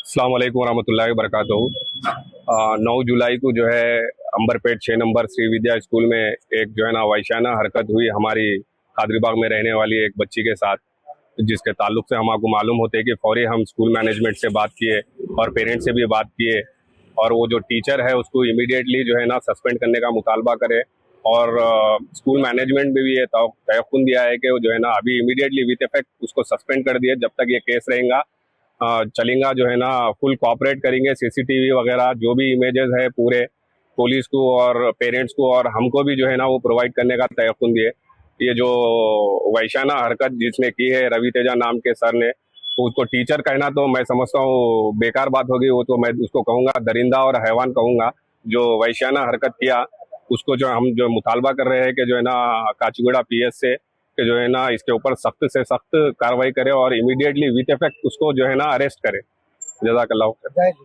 अस्सलाम वालेकुम वरहमतुल्लाहि वबरकातुहू। 9 जुलाई को जो है अंबरपेट 6 नंबर श्री विद्या स्कूल में एक जो है ना वैशाना हरकत हुई हमारी कादरीबाग में रहने वाली एक बच्ची के साथ, जिसके ताल्लुक से हमको मालूम होते कि फौरी हम स्कूल मैनेजमेंट से बात किए और पेरेंट्स से भी बात किए, और वो जो टीचर है उसको इमीडिएटली जो है ना सस्पेंड करने का मुतालबा करे। और स्कूल मैनेजमेंट में भी ये तयक़ुन दिया है कि वो जो है ना अभी इमीडिएटली विद इफेक्ट उसको सस्पेंड कर दिए। जब तक ये केस रहेगा चलेगा जो है ना फुल कोऑपरेट करेंगे। सीसीटीवी वगैरह जो भी इमेजेस है पूरे पुलिस को और पेरेंट्स को और हमको भी जो है ना वो प्रोवाइड करने का तयक़ुन दिए। ये जो वैशाना हरकत जिसने की है रवि तेजा नाम के सर ने, तो उसको टीचर कहना तो मैं समझता हूँ बेकार बात होगी। वो तो मैं उसको कहूँगा दरिंदा और हैवान कहूँगा। जो वैशाना हरकत किया उसको जो हम जो मुतालबा कर रहे हैं कि जो है ना काचीगुड़ा पीएस से कि जो है ना इसके ऊपर सख्त से सख्त कार्रवाई करे और इमीडिएटली विद इफेक्ट उसको जो है ना अरेस्ट करे। जज़ाकल्लाह।